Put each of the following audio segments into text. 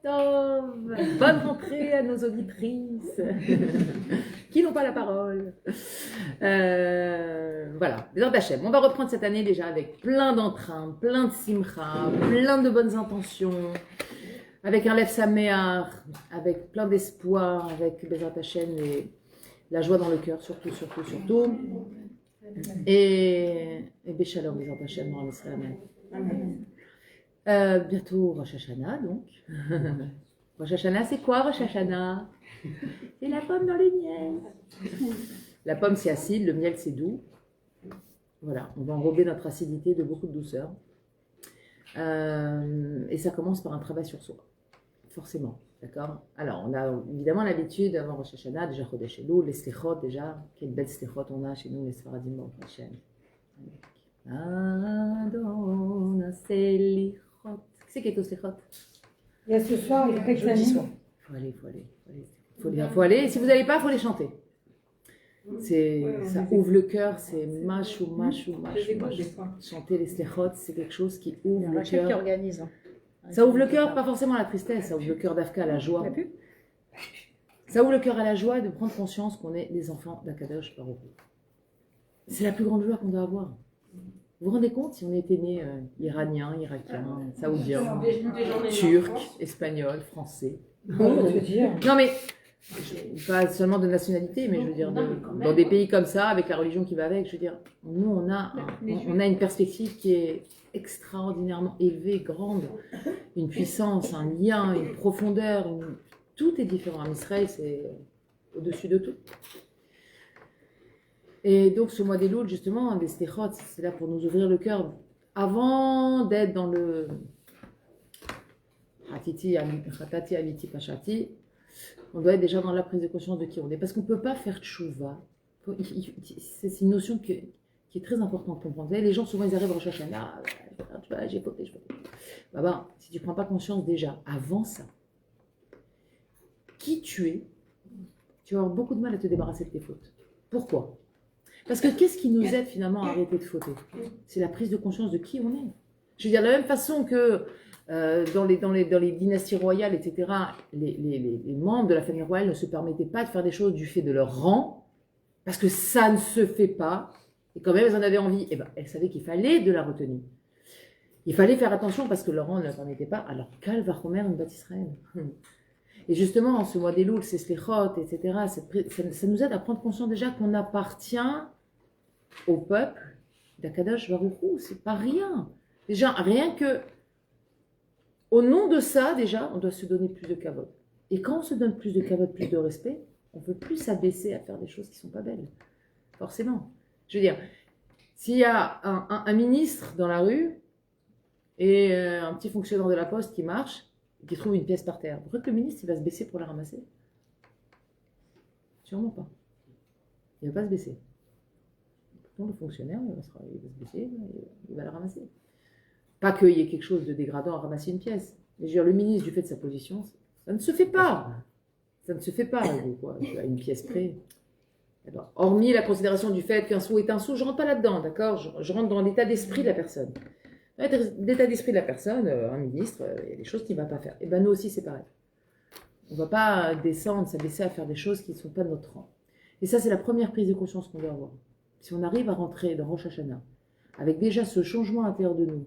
Tov. Bonne rentrée à nos auditrices qui n'ont pas la parole. Voilà, Bézrat Hachem. On va reprendre cette année déjà avec plein d'entrain, plein de simcha, plein de bonnes intentions, avec un lev sameach, avec plein d'espoir, avec Bézrat Hachem et la joie dans le cœur, surtout. Et Béchalom, Bézrat Hachem, dans l'Israël. Bientôt Rosh Hashanah, donc. Rosh Hashanah, c'est quoi Rosh Hashanah? C'est la pomme dans le miel. La pomme, c'est acide, le miel, c'est doux. Voilà, on va enrober notre acidité de beaucoup de douceur. Et ça commence par un travail sur soi, forcément. D'accord? Alors, on a évidemment l'habitude, avant Rosh Hashanah, déjà Chodesh Elul, les Slichot, déjà. Quelle belle Slichot on a chez nous, les Sfaradim, Baruch Hashem. Adon Selichot. Qui c'est qui est au Slichot? Il y a ce soir, il y a quelques années. Faut aller. Si vous n'allez pas, il faut les chanter. Ça ouvre le cœur, c'est machou. Chanter les Slichot, c'est quelque chose qui ouvre le cœur. Qui organise. Ça ouvre le cœur, pas forcément à la tristesse, ça ouvre le cœur d'Afka à la joie. Ça ouvre le cœur à la joie de prendre conscience qu'on est des enfants d'Akadosh Baruch Hu. C'est la plus grande joie qu'on doit avoir. Vous vous rendez compte si on était né iranien, irakien, saoudien, turc, espagnol, français? Non mais, pas seulement de nationalité, mais je veux dire, dans des pays comme ça, avec la religion qui va avec, je veux dire, nous on a une perspective qui est extraordinairement élevée, grande, une puissance, un lien, une profondeur, tout est différent. En Israël, c'est au-dessus de tout. Et donc ce mois d'Elul, justement, des Slichot, c'est là pour nous ouvrir le cœur. Avant d'être dans le Hatiti, Hatati, Amiti, Pachati, on doit être déjà dans la prise de conscience de qui on est. Parce qu'on ne peut pas faire tchouva. C'est une notion qui est très importante de comprendre. Les gens, souvent, ils arrivent à Rosh Hashanah, j'ai fauté. Si tu ne prends pas conscience déjà, avant ça, qui tu es, tu vas avoir beaucoup de mal à te débarrasser de tes fautes. Pourquoi? Parce que qu'est-ce qui nous aide finalement à arrêter de fauter? C'est la prise de conscience de qui on est. Je veux dire, de la même façon que dans les dynasties royales, etc., les membres de la famille royale ne se permettaient pas de faire des choses du fait de leur rang, parce que ça ne se fait pas, et quand même elles en avaient envie, et elles savaient qu'il fallait de la retenue. Il fallait faire attention parce que leur rang ne leur permettait pas, alors Kal Vachomer une bâtisse Israël. Et justement, en ce mois d'Elul, ces Slichot, etc., ça nous aide à prendre conscience déjà qu'on appartient au peuple d'Akadosh Baruch Hu. C'est pas rien. Déjà, rien que au nom de ça, déjà, on doit se donner plus de kavod. Et quand on se donne plus de kavod, plus de respect, on ne peut plus s'abaisser à faire des choses qui ne sont pas belles. Forcément. Je veux dire, s'il y a un ministre dans la rue et un petit fonctionnaire de la poste qui marche, qui trouve une pièce par terre, vous croyez que le ministre il va se baisser pour la ramasser? Sûrement pas. Il ne va pas se baisser. Pourtant, le fonctionnaire, il va se baisser, il va la ramasser. Pas qu'il y ait quelque chose de dégradant à ramasser une pièce. Mais je veux dire, le ministre, du fait de sa position, ça ne se fait pas. Ça ne se fait pas. Quoi, à une pièce près. Alors, hormis la considération du fait qu'un sou est un sou, je ne rentre pas là-dedans, d'accord? Je rentre dans l'état d'esprit de la personne. L'état d'esprit de la personne, un ministre, il y a des choses qu'il ne va pas faire. Et bien nous aussi, c'est pareil. On ne va pas descendre, s'abaisser à faire des choses qui ne sont pas de notre rang. Et ça, c'est la première prise de conscience qu'on doit avoir. Si on arrive à rentrer dans Rosh Hashanah, avec déjà ce changement à l'intérieur de nous,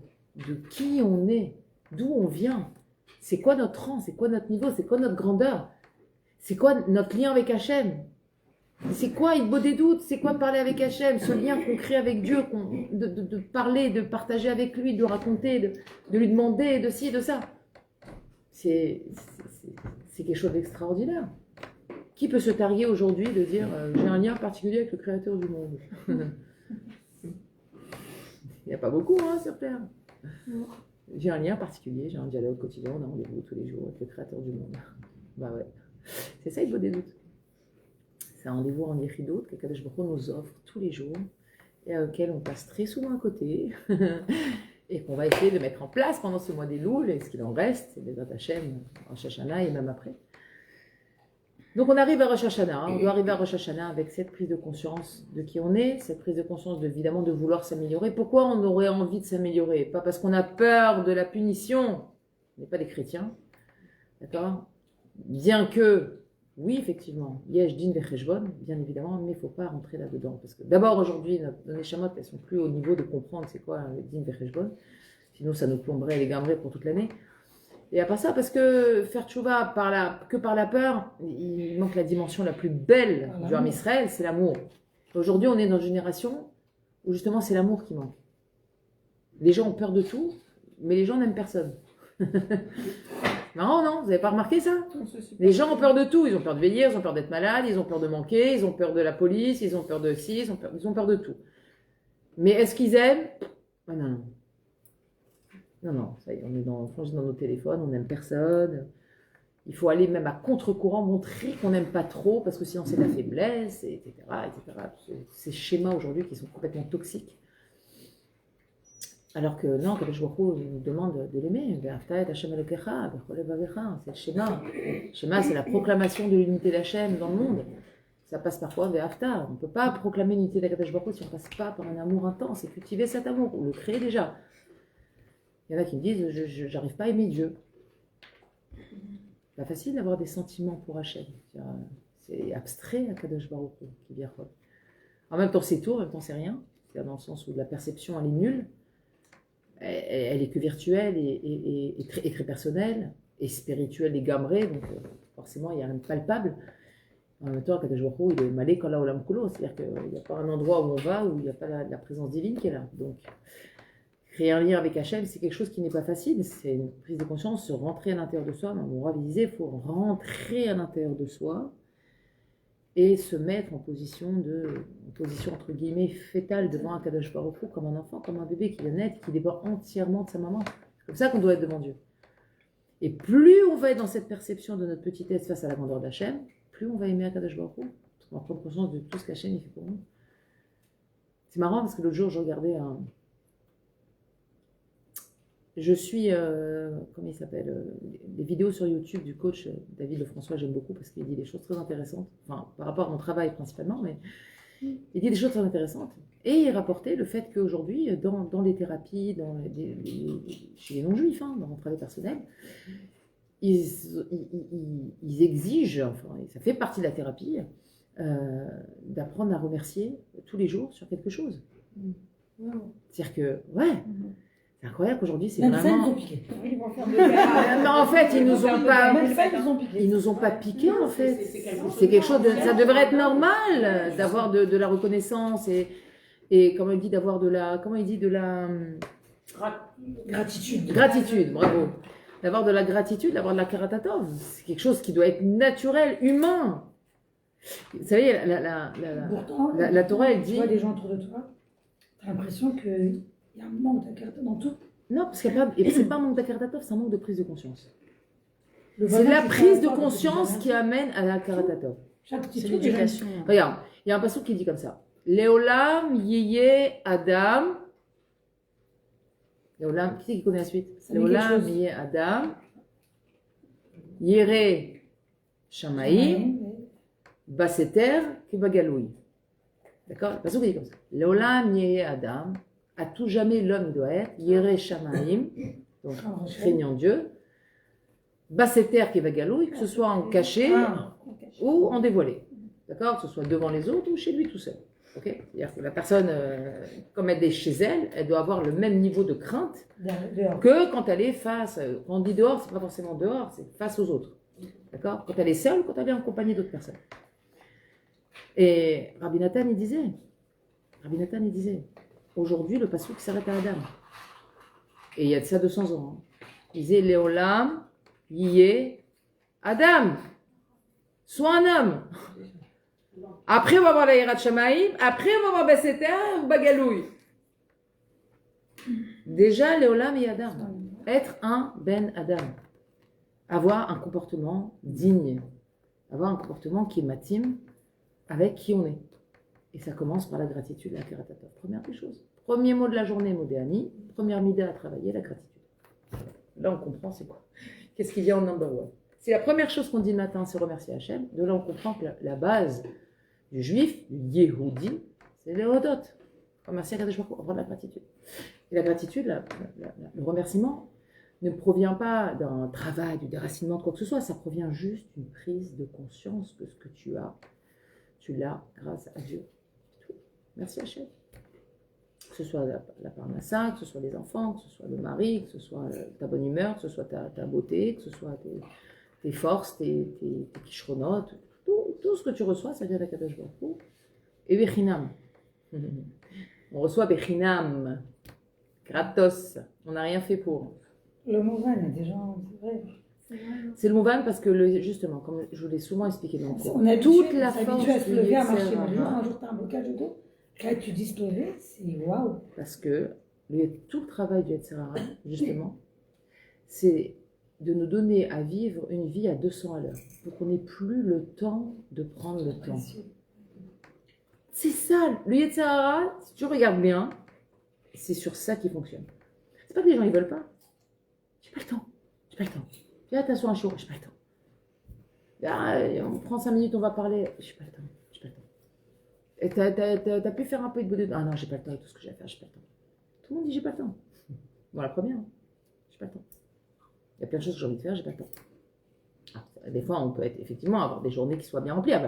de qui on est, d'où on vient, c'est quoi notre rang, c'est quoi notre niveau, c'est quoi notre grandeur, c'est quoi notre lien avec Hachem, c'est quoi il beau des doutes, c'est quoi parler avec Hachem, ce lien qu'on crée avec Dieu, de parler, de partager avec lui, de raconter, de lui demander, de ci et de ça. C'est quelque chose d'extraordinaire. Qui peut se targuer aujourd'hui de dire j'ai un lien particulier avec le Créateur du monde? Il n'y a pas beaucoup sur Terre. J'ai un lien particulier, j'ai un dialogue quotidien, on a rendez-vous tous les jours avec le Créateur du monde. Bah ouais, c'est ça il faut des doutes. C'est un rendez-vous en Yechidot que Kadosh Baruch Hu nous offre tous les jours et auquel on passe très souvent à côté et qu'on va essayer de mettre en place pendant ce mois d'Elul et ce qu'il en reste, c'est Bézrat Hachem, Rosh Hashanah et même après. Donc on arrive à Rosh Hashanah, on doit arriver à Rosh Hashanah avec cette prise de conscience de qui on est, cette prise de conscience évidemment de vouloir s'améliorer. Pourquoi on aurait envie de s'améliorer? Pas parce qu'on a peur de la punition, on n'est pas des chrétiens, D'accord? Bien que, oui, effectivement, yesh din vecheshbon, bien évidemment, mais il ne faut pas rentrer là-dedans. Parce que d'abord, aujourd'hui, nos neshamot, elles sont plus au niveau de comprendre c'est quoi le din vecheshbon. Sinon, ça nous plomberait les gambrés pour toute l'année. Et à part ça, parce que faire tchouva que par la peur, il manque la dimension la plus belle du Ham Israël, c'est l'amour. Aujourd'hui, on est dans une génération où justement c'est l'amour qui manque. Les gens ont peur de tout, mais les gens n'aiment personne. Marrant, non? Vous n'avez pas remarqué ça? Les gens ont peur de tout. Ils ont peur de vieillir, ils ont peur d'être malades, ils ont peur de manquer, ils ont peur de la police, ils ont peur de ci, ils ont peur de tout. Mais est-ce qu'ils aiment? Ah non, non. Non, non, ça y est, on est dans nos téléphones, on n'aime personne. Il faut aller même à contre-courant, montrer qu'on n'aime pas trop, parce que sinon c'est de la faiblesse, etc. Ces schémas aujourd'hui qui sont complètement toxiques. Alors que non, Kadosh Baruch Hu nous demande de l'aimer. C'est le schéma. Le schéma, c'est la proclamation de l'unité d'Hachem dans le monde. Ça passe parfois vers Haftar. On ne peut pas proclamer l'unité d'Akadosh Baruch Hu si on ne passe pas par un amour intense et cultiver cet amour, ou le créer déjà. Il y en a qui me disent, je n'arrive pas à aimer Dieu. C'est pas facile d'avoir des sentiments pour Hachem. C'est abstrait, Akadosh Baruch Hu, qui vient. En même temps, c'est tout, en même temps, c'est rien. C'est-à-dire dans le sens où la perception, elle est nulle. Elle est que virtuelle et très personnelle, et spirituelle et gamrée, donc forcément, il n'y a rien de palpable. En même temps, Akadosh Baruch Hu, il est malé quand là olam kulo, c'est-à-dire qu'il n'y a pas un endroit où on va où il n'y a pas la présence divine qui est là. Donc, créer un lien avec Hachem, c'est quelque chose qui n'est pas facile, c'est une prise de conscience, se rentrer à l'intérieur de soi. Mon Rav disait, il faut rentrer à l'intérieur de soi et se mettre en position entre guillemets fétale devant un Kadosh Baruch Hu, comme un enfant, comme un bébé qui vient naître, qui dépend entièrement de sa maman. C'est comme ça qu'on doit être devant Dieu. Et plus on va être dans cette perception de notre petitesse face à la grandeur d'Hachem, plus on va aimer un Kadosh Baruch Hu, parce qu'on va prendre conscience de tout ce qu'Hachem il fait pour nous. C'est marrant parce que l'autre jour, je regardais comment il s'appelle, des vidéos sur YouTube du coach David Lefrançois, j'aime beaucoup parce qu'il dit des choses très intéressantes, enfin par rapport à mon travail principalement, mais il dit des choses très intéressantes. Et il rapportait le fait qu'aujourd'hui, dans les thérapies, chez les non-juifs, dans mon travail personnel, ils exigent, enfin, et ça fait partie de la thérapie, d'apprendre à remercier tous les jours sur quelque chose. C'est-à-dire que, ouais. C'est incroyable qu'aujourd'hui, c'est vraiment... Non, en fait, ils nous ont pas piqué, en fait. C'est quelque chose de... Ça devrait être normal d'avoir de la reconnaissance et comment il dit, d'avoir de la... Comment il dit, de la... Gratitude. Gratitude, bravo. D'avoir de la gratitude, d'avoir de la karatatov. C'est quelque chose qui doit être naturel, humain. Vous savez, la Torah, elle dit... Tu vois des gens autour de toi, tu as l'impression qu'il y a un manque d'Akartatov dans tout. Non, parce que c'est pas un manque d'Akartatov, c'est un manque de prise de conscience. C'est la prise de conscience qui amène à la Karatatov. C'est l'éducation. Regarde, il y a un passage qui dit comme ça. Léolam yeye Adam. Léolam, qui c'est qui connaît la suite? Léolam yeye Adam. Yere Shamaim. Baseter Kibagaloui. D'accord? Le passage qui dit comme ça. Léolam yeye Adam. À tout jamais, l'homme doit être Yere Shamaim, donc craignant Dieu, Baseter Kevagalouy, que ce soit en caché ou en dévoilé. D'accord? Que ce soit devant les autres ou chez lui tout seul. Okay? C'est-à-dire que la personne, comme elle est chez elle, elle doit avoir le même niveau de crainte que quand elle est face. Quand on dit dehors, c'est pas forcément dehors, c'est face aux autres. D'accord? Quand elle est seule, quand elle est en compagnie d'autres personnes. Et Rabbi Nathan, il disait, aujourd'hui, le passouk s'arrête à Adam. Et il y a de ça 200 ans. Il disait Léolam, Yé, Adam. Sois un homme. Après, on va voir la Hirat Shamaïm. Après, on va voir Baseter ou Bagalouy. Déjà, Léolam et Adam. Être un Ben Adam. Avoir un comportement digne. Avoir un comportement qui est matim avec qui on est. Et ça commence par la gratitude et la karatatov. Première des choses. Premier mot de la journée, Modéani. Première mida à travailler, la gratitude. Là, on comprend c'est quoi. Qu'est-ce qui vient en number one? C'est la première chose qu'on dit le matin, c'est remercier Hachem. De là, on comprend que la base du juif, du Yehudi, c'est les Hodot. Remercier Kadosh Baruch Hu, avoir de la gratitude. Et la gratitude, le remerciement, ne provient pas d'un travail, du déracinement de quoi que ce soit, ça provient juste d'une prise de conscience que ce que tu l'as grâce à Dieu. Tout. Merci Hachem. Que ce soit la parnassa, que ce soit les enfants, que ce soit le mari, que ce soit ta bonne humeur, que ce soit ta beauté, que ce soit tes forces, tes kishronotes, tout ce que tu reçois, ça vient d'Akadosh Baruch Hu. Et Bechinam. On reçoit Bechinam, gratos, on n'a rien fait pour. Le Mouvan, il y a des gens, c'est vrai. C'est le Mouvan parce que, justement, comme je vous l'ai souvent expliqué dans le cours, On est toute habitué, la on force s'habitue à se du lever, à marcher. Yetzer Mais le jour, Hara, un jour, tu as un blocage de dos. Là, tu dis se lever, c'est waouh. parce que tout le travail du Yetzer Hara, justement, c'est de nous donner à vivre une vie à 200 à l'heure, pour qu'on n'ait plus le temps de prendre le temps. C'est ça, le Yetzer Hara, si tu regardes bien, c'est sur ça qu'il fonctionne. C'est pas que les gens ils veulent pas. J'ai pas le temps. Viens, t'assois un jour, j'ai pas le temps. Ah, on prend 5 minutes, on va parler. J'ai pas le temps. Et t'as pu faire un peu de bout de... Ah non, j'ai pas le temps avec tout ce que j'ai à faire, j'ai pas le temps. Tout le monde dit j'ai pas le temps. Bon, la première, j'ai pas le temps. Il y a plein de choses que j'ai envie de faire, j'ai pas le temps. Ah, des fois, on peut effectivement avoir des journées qui soient bien remplies. C'est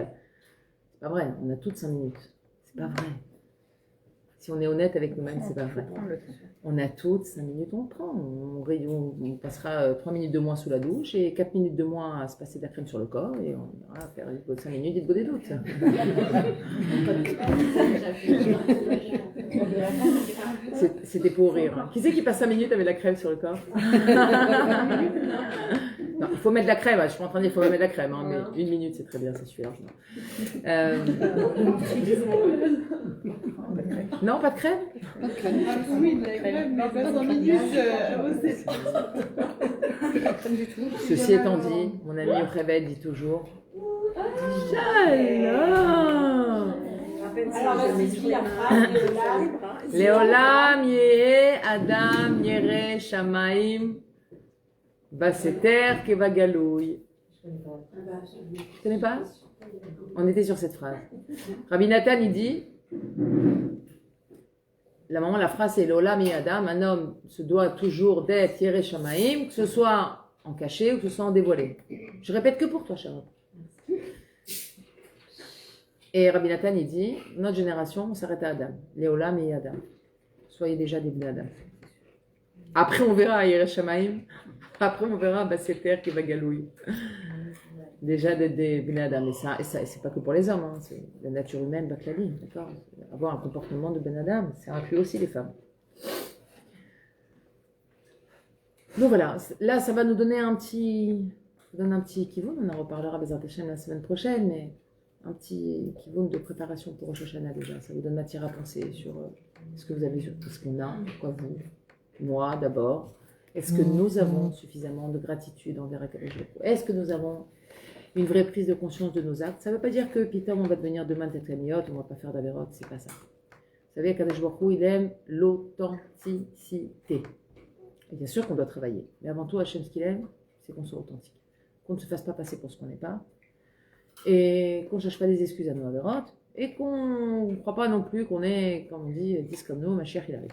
pas vrai, on a toutes 5 minutes. C'est pas vrai. Si on est honnête avec nous-mêmes, c'est pas vrai. On a toutes 5 minutes, on le prend. On passera 3 minutes de moins sous la douche et 4 minutes de moins à se passer de la crème sur le corps et on ira faire 5 minutes et de des doutes. C'était pour rire. Qui c'est qui passe 5 minutes avec la crème sur le corps? Non, il faut mettre de la crème. Je suis pas en train de dire qu'il faut pas mettre de la crème, mais 1 minute c'est très bien, ça suffit largement. Non, pas de crème? Oui, de la crème, mais pas 5 minutes. Ceci étant dit, mon ami Yocheved dit toujours Shalom. Alors, vas-y, dis la phrase. Leolam yehe Adam yere Shamaim Baseter Keva Galouy. Tu connais pas? On était sur cette phrase. Rabbi Nathan, il dit la phrase c'est Leolam yehe Adam, un homme se doit toujours d'être yere Shamaim, que ce soit en caché ou que ce soit en dévoilé. Je répète que pour toi, Sharon. Et Rabbi Nathan, il dit, notre génération, on s'arrête à Adam. Léolam et Adam. Soyez déjà des Bnei Adam. Après, on verra Yere Shamaim. Après, on verra Baseter qui va galouille. Déjà des Bnei Adam. Et ça, c'est pas que pour les hommes. Hein. C'est la nature humaine, Baklali. D'accord. Avoir un comportement de Ben Adam, ça inclut aussi les femmes. Donc voilà. Là, ça va nous donner un petit kivun. On en reparlera Bezrat Hashem la semaine prochaine, mais un petit kivun de préparation pour Rosh Hashanah déjà. Ça vous donne matière à penser sur ce que vous avez, ce qu'on a, quoi vous, moi d'abord. Est-ce que nous avons suffisamment de gratitude envers Akadosh Baruch Hu? Est-ce que nous avons une vraie prise de conscience de nos actes? Ça ne veut pas dire que Pitom, on va devenir demain Tetramiot, on ne va pas faire d'Averot, c'est pas ça. Vous savez, Akadosh Baruch Hu, il aime l'authenticité. Et bien sûr qu'on doit travailler. Mais avant tout, Hachem, ce qu'il aime, c'est qu'on soit authentique. Qu'on ne se fasse pas passer pour ce qu'on n'est pas. Et qu'on ne cherche pas des excuses à nos Averot. Et qu'on ne croit pas non plus qu'on est, comme on dit, 10 comme nous, ma chère, il arrive.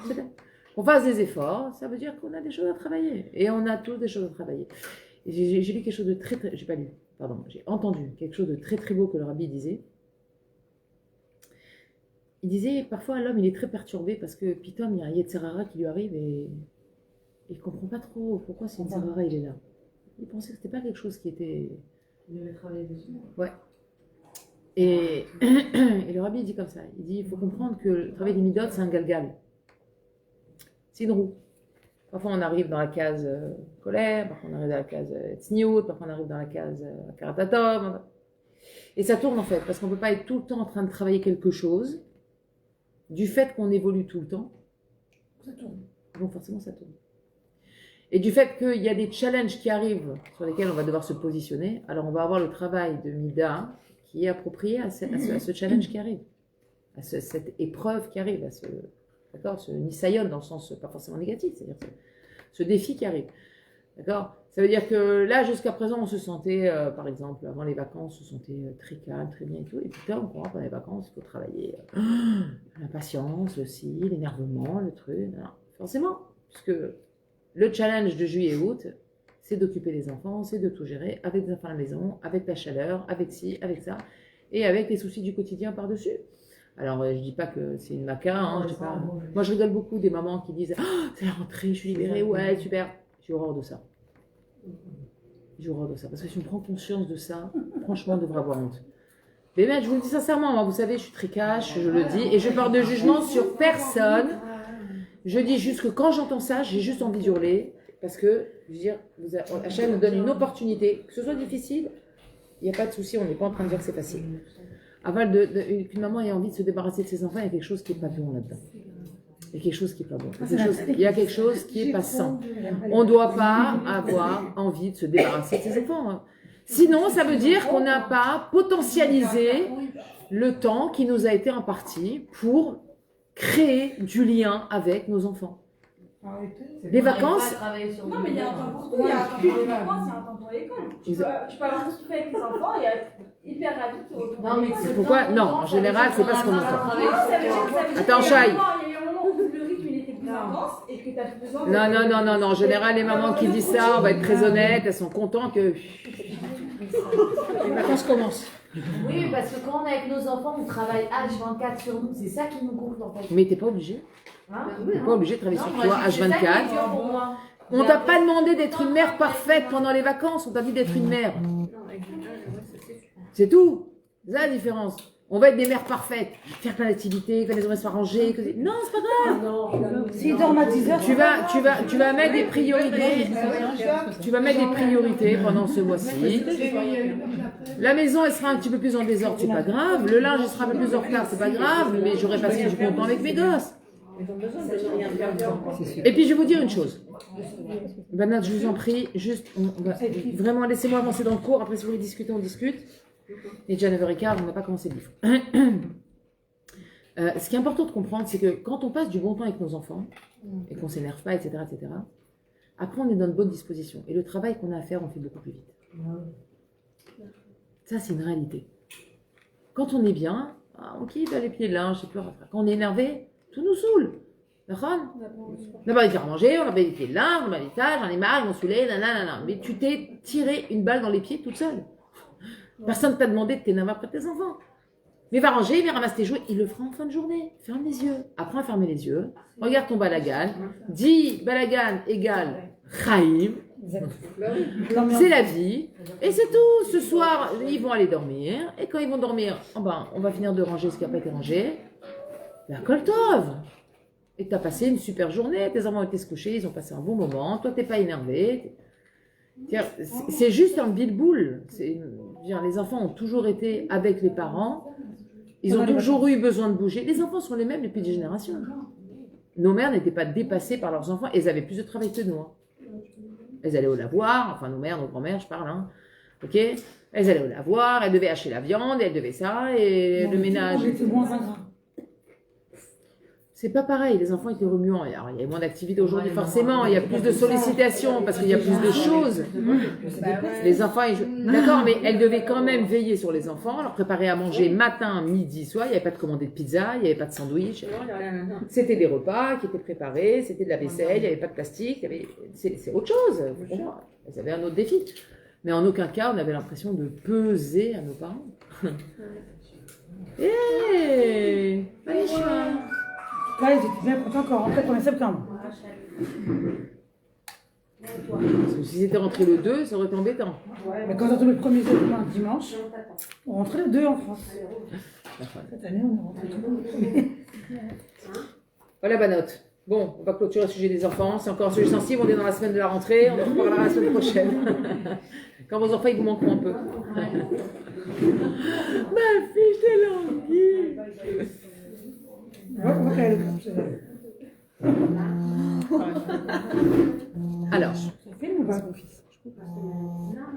C'est bien. Qu'on fasse des efforts, ça veut dire qu'on a des choses à travailler. Et on a tous des choses à travailler. Et j'ai lu quelque chose de très, très... J'ai pas lu, pardon. J'ai entendu quelque chose de très, très beau que le rabbi disait. Il disait, parfois, l'homme, il est très perturbé parce que, pitom, il y a un Yetzer Hara qui lui arrive et il ne comprend pas trop pourquoi ce Yetzer Hara, il est là. Il pensait que ce n'était pas quelque chose qui était... Il devait travailler dessus. Ouais. Et le rabbi, il dit comme ça. Il dit, il faut comprendre que le travail des midot, c'est un galgal. C'est une roue. Parfois, on arrive dans la case colère, parfois, on arrive dans la case tzniout, parfois, on arrive dans la case karatatom. Et ça tourne, en fait, parce qu'on ne peut pas être tout le temps en train de travailler quelque chose. Du fait qu'on évolue tout le temps, ça tourne. Donc forcément, ça tourne. Et du fait qu'il y a des challenges qui arrivent sur lesquels on va devoir se positionner, alors on va avoir le travail de Mida qui est approprié à ce challenge qui arrive, à cette épreuve qui arrive, à ce nisayon dans le sens pas forcément négatif, c'est-à-dire ce défi qui arrive. D'accord? Ça veut dire que là, jusqu'à présent, on se sentait, par exemple, avant les vacances, on se sentait très calme, très bien et tout. Et puis là, on comprend pendant les vacances, il faut travailler l'impatience, l'énervement, le truc. Alors, forcément, puisque le challenge de juillet-août, c'est d'occuper les enfants, c'est de tout gérer avec les enfants à la maison, avec la chaleur, avec ci, avec ça, et avec les soucis du quotidien par-dessus. Alors, je dis pas que c'est une maca, hein, je dis pas... Moi, je rigole beaucoup des mamans qui disent « Oh, c'est la rentrée, je suis libérée, ouais, super !» J'ai horreur de ça. J'ai horreur de ça. Parce que si on prend conscience de ça, franchement, on devrait avoir honte. Mais je vous le dis sincèrement, moi, vous savez, je suis très cash, je le dis, et je porte de jugement sur personne. Je dis juste que quand j'entends ça, j'ai juste envie d'hurler, parce que, je veux dire, Hachem nous donne une opportunité, que ce soit difficile, il n'y a pas de souci, on n'est pas en train de dire que c'est facile. Avant qu'une maman ait envie de se débarrasser de ses enfants, il y a quelque chose qui n'est pas bon là-dedans. Il y a quelque chose qui n'est pas bon. Il y a quelque chose qui n'est pas sain. On ne doit pas avoir envie de se débarrasser de ses enfants. Hein. Sinon, ça veut dire qu'on n'a pas potentialisé le temps qui nous a été imparti pour créer du lien avec nos enfants. Les vacances. Non, mais il y a un temps pour tout. Il y a un temps pour les vacances, il y a un temps pour l'école. Tu peux avoir tout ce que tu fais avec tes enfants et être hyper ravi de te retrouver. Non, mais pourquoi? Non, en général, c'est pas ce qu'on entend. Attends, Chai. Il y a un moment où le rythme il était plus intense et que tu as besoin de. Non. En général, les mamans qui disent ça, on va être très honnête, elles sont contentes que les vacances commencent. Oui, parce que quand on est avec nos enfants, on travaille H24 sur nous. C'est ça qui nous gonfle en fait. Mais t'es pas obligé. Hein? T'es pas obligé de travailler sur toi C'est ça qui est H24. dur pour moi. On t'a pas demandé d'être une mère parfaite pendant les vacances, on t'a dit d'être une mère. C'est tout. C'est ça la différence. On va être des mères parfaites, faire plein d'activités, que les enfants soient rangés. Non, c'est pas grave. S'ils dorment à 10 heures, Tu vas mettre des priorités. Tu vas mettre des priorités pendant ce mois-ci. La maison, elle sera un petit peu plus en désordre, c'est pas grave. Le linge, il sera un peu plus en retard, c'est pas grave. Mais j'aurais passé du bon temps avec mes gosses. Et puis, je vais vous dire une chose. Banat, je vous en prie, juste, vraiment, laissez-moi avancer dans le cours. Après, si vous voulez discuter, on discute. Il est déjà 9h15, on n'a pas commencé le livre. Ce qui est important de comprendre, c'est que quand on passe du bon temps avec nos enfants, et qu'on ne s'énerve pas, etc., après, on est dans de bonnes dispositions. Et le travail qu'on a à faire, on fait beaucoup plus vite. Ça, c'est une réalité. Quand on est bien, on quitte les pieds de linge, c'est plus grave. Quand on est énervé, tout nous saoule. D'accord ? On n'a pas envie de faire manger, on n'a pas envie de pieds de linge, on a l'étage, j'en ai marre, ils m'ont saoulé, nanana. Mais tu t'es tiré une balle dans les pieds toute seule. Personne ne t'a demandé de t'énerver après tes enfants. Mais va ranger, viens ramasser tes jouets, il le fera en fin de journée. Ferme les yeux. Apprends à fermer les yeux. Regarde ton balagan. Dis balagan égale Chaim. C'est la vie. Et c'est tout. Ce soir, ils vont aller dormir. Et quand ils vont dormir, on va finir de ranger ce qui n'a pas été rangé. La Koltov. Et tu as passé une super journée. Tes enfants ont été se coucher, ils ont passé un bon moment. Toi, tu n'es pas énervé. C'est juste un bilboul. Les enfants ont toujours été avec les parents. Ils ont toujours eu besoin de bouger. Les enfants sont les mêmes depuis des générations. Nos mères n'étaient pas dépassées par leurs enfants. Elles avaient plus de travail que nous. Hein. Elles allaient au lavoir. Enfin, nos mères, nos grand-mères, je parle. Hein. Ok ? Elles allaient au lavoir. Elles devaient hacher la viande. Elles devaient ça. Et le ménage. C'est pas pareil, les enfants étaient remuants. Alors, il y a moins d'activités aujourd'hui, forcément, il y a plus de sollicitations parce qu'il y a plus de choses. Les enfants, d'accord, mais elles devaient quand même veiller sur les enfants, leur préparer à manger matin, midi, soir. Il n'y avait pas de commandée de pizza, il n'y avait pas de sandwich. C'était des repas qui étaient préparés, c'était de la vaisselle, il n'y avait pas de plastique. C'est autre chose. Elles avaient un autre défi. Mais en aucun cas, on avait l'impression de peser à nos parents. Hé, Maïcha. Là, ils étaient bien contents quand on rentrait le 1er septembre. Parce que s'ils étaient rentrés le 2, ça aurait été embêtant. Mais quand on tombait le 1er septembre, dimanche, on rentrait le 2 en France. Cette année, on est rentré le 2. Voilà, Banotte. Bon, on va clôturer le sujet des enfants. C'est encore un sujet sensible. On est dans la semaine de la rentrée. On en reparlera la semaine prochaine. Quand vos enfants, ils vous manqueront un peu. Ma fille, t'es languie. Alors,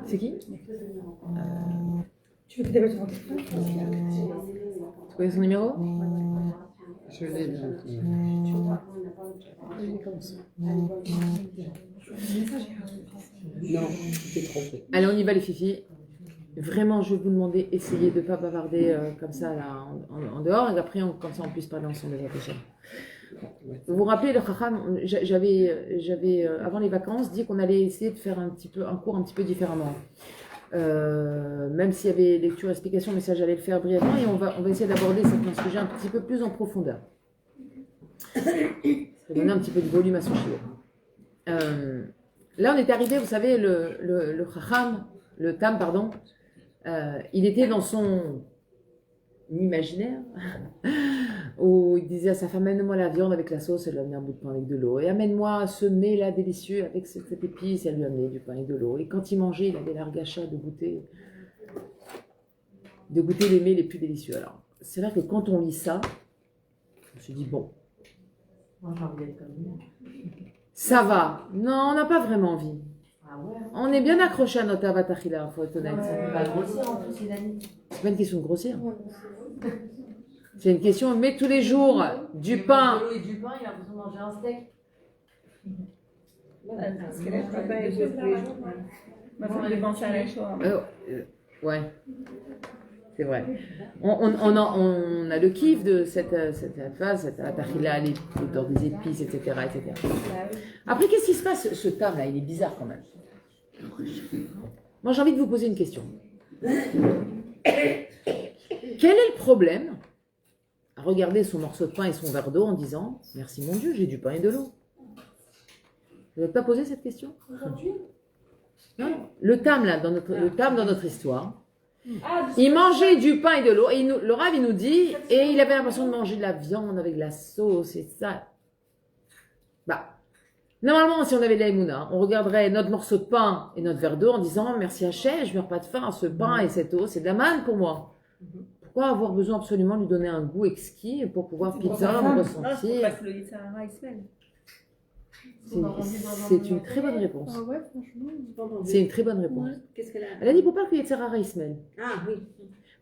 c'est qui? Tu veux que tu débattes sur ton téléphone? Tu connais son numéro? Je l'ai bien. Non, tu t'es trompé. Allez, on y va les filles. Vraiment, je vais vous demander, essayez de ne pas bavarder comme ça là, en dehors, et après, comme ça, on puisse parler ensemble de la prochaine. Vous vous rappelez, le Chacham, j'avais avant les vacances, dit qu'on allait essayer de faire un cours un petit peu différemment. Même s'il y avait lecture et explication, mais ça j'allais le faire brièvement et on va essayer d'aborder certains sujets un petit peu plus en profondeur. Ça va donner un petit peu de volume à ce sujet. Là on est arrivé, vous savez, le Chacham, le Tam, pardon, il était dans son imaginaire où il disait à sa femme, amène-moi la viande avec la sauce, elle lui amenait un bout de pain avec de l'eau, et amène-moi ce mets là délicieux avec cette épice, elle lui amenait du pain et de l'eau, et quand il mangeait, il avait l'argacha de goûter les mets les plus délicieux. Alors c'est vrai que quand on lit ça, je me suis dit bon, Moi, j'ai envie d'être comme lui. ça va, non, on n'a pas vraiment envie, Ah ouais. on est bien accroché à notre avatachila, faut être honnête. Ça peut pas grossir en plus, Hélène. C'est pas une question de grossir. C'est une question, mais tous les jours, du pain. De l'eau et du pain, il a l'impression de manger un steak. Parce que le papa est beau tous les jours. Moi, ça me fait penser à la Shoah. Ouais, c'est vrai. On a le kiff de cette phase, cette atachila, l'odeur des épices, etc., etc. Après, qu'est-ce qui se passe, ce tam là? Il est bizarre quand même. Moi, j'ai envie de vous poser une question. Quel est le problème à regarder son morceau de pain et son verre d'eau en disant « Merci mon Dieu, j'ai du pain et de l'eau ». Vous n'avez pas posé cette question? Non. Le tam, là, le tam dans notre histoire, il mangeait du pain et de l'eau, et le Rav, il nous dit, et il avait l'impression de manger de la viande avec de la sauce et ça. Bah, normalement, si on avait de la émouna, on regarderait notre morceau de pain et notre verre d'eau en disant « Merci Hachem, je ne meurs pas de faim, ce pain et cette eau, c'est de la manne pour moi ». Pourquoi avoir besoin absolument de lui donner un goût exquis pour pouvoir pizza me ressentir? Parce que le Yitzhara, il se mêle. C'est une très bonne réponse. Ah ouais, franchement. C'est une très bonne réponse. Qu'est-ce qu'elle a? Elle a dit pourquoi que Yetzirara il se mêle. Ah oui,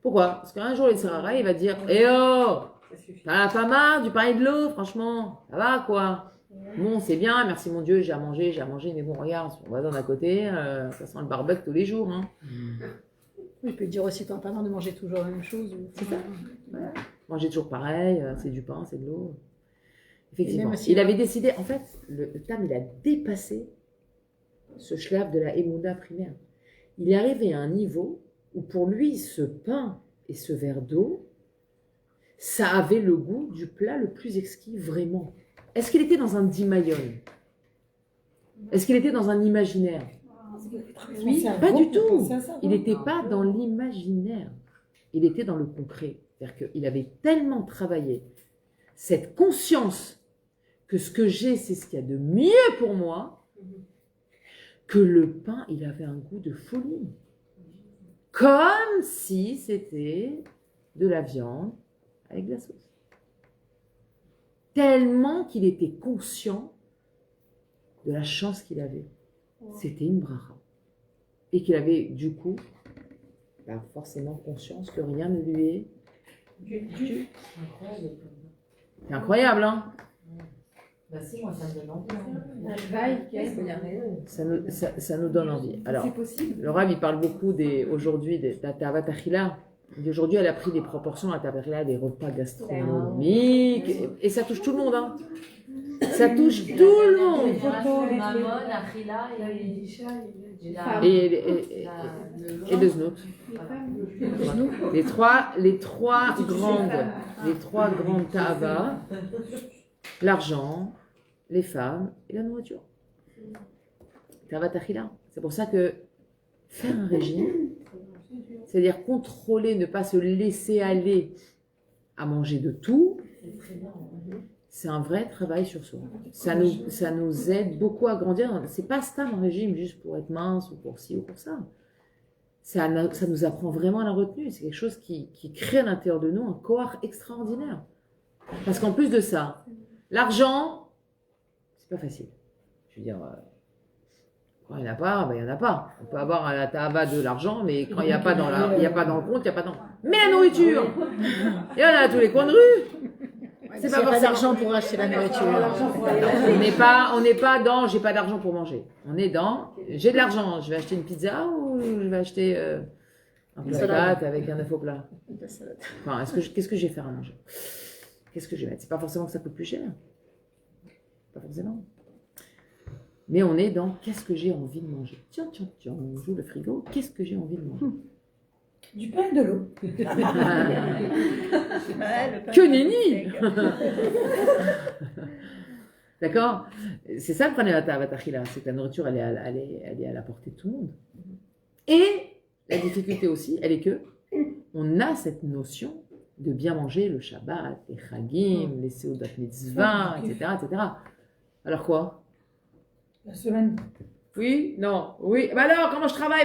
Pourquoi? Parce qu'un jour Yetzirara il va dire eh oh, ça suffit. t'en as pas marre du pain et de l'eau, franchement, ça va quoi. Bon, c'est bien, merci mon Dieu, j'ai à manger, mais bon, regarde, son voisin d'à côté, ça sent le barbecue tous les jours. Hein. Oui, je peux dire aussi, t'en parlant de manger toujours la même chose. C'est ça. Ouais. Manger toujours pareil, c'est du pain, c'est de l'eau. Effectivement. Aussi, Il avait décidé, en fait, le Tam, il a dépassé ce schlaf de la Emouna primaire. Il est arrivé à un niveau où pour lui, ce pain et ce verre d'eau, ça avait le goût du plat le plus exquis, vraiment. Est-ce qu'il était dans un dimayon? Est-ce qu'il était dans un imaginaire? Oui, Pas du tout. Il n'était pas dans l'imaginaire. Il était dans le concret. C'est-à-dire qu'il avait tellement travaillé cette conscience que ce que j'ai, c'est ce qu'il y a de mieux pour moi, que le pain, il avait un goût de folie. Comme si c'était de la viande avec de la sauce. Tellement qu'il était conscient de la chance qu'il avait. C'était une bracha. Et qu'il avait, du coup, forcément conscience que rien ne lui est dû. C'est incroyable, hein? Bah si, moi ça me donne envie. Ça nous donne envie. Alors, le Rav, il parle beaucoup aujourd'hui de la Tavat Achila. Aujourd'hui, elle a pris des proportions, la Tavat Achila, des repas gastronomiques. Et ça touche tout le monde, hein? Ça touche tout le monde. Mammon, Achila, Et le Znout. Les trois grandes Ta'ava, l'argent, les femmes et la nourriture. Ta'avat Achila. C'est pour ça que faire un régime, c'est-à-dire contrôler, ne pas se laisser aller à manger de tout, c'est un vrai travail sur soi. Ça nous aide beaucoup à grandir. C'est pas ça un régime juste pour être mince ou pour ci ou pour ça. Ça nous apprend vraiment à la retenue. C'est quelque chose qui crée à l'intérieur de nous un corps extraordinaire. Parce qu'en plus de ça, l'argent, c'est pas facile. Je veux dire, quand il n'y en a pas, ben il n'y en a pas. On peut avoir à la ta'ava de l'argent, mais quand il n'y a pas dans le compte, il n'y a pas dans. Mais la nourriture, il y en a à tous les coins de rue. C'est pas forcément d'argent pour acheter la nourriture. On n'est pas dans j'ai pas d'argent pour manger. On est dans j'ai de l'argent, je vais acheter une pizza ou je vais acheter un plat de pâtes avec un œuf au plat. Enfin, qu'est-ce que je vais faire à manger? Qu'est-ce que je vais mettre? C'est pas forcément que ça coûte plus cher. Pas forcément. Mais on est dans qu'est-ce que j'ai envie de manger. Tiens, on joue le frigo, qu'est-ce que j'ai envie de manger. Du pain et de l'eau. Que nenni. D'accord. C'est ça le problème c'est que la nourriture, elle est à la portée de tout le monde. Et la difficulté aussi, elle est que on a cette notion de bien manger le Shabbat, les Chagim, les Seudat Mitzvah, etc., etc. Alors quoi? La semaine. Oui, non, oui. Bah alors, comment je travaille,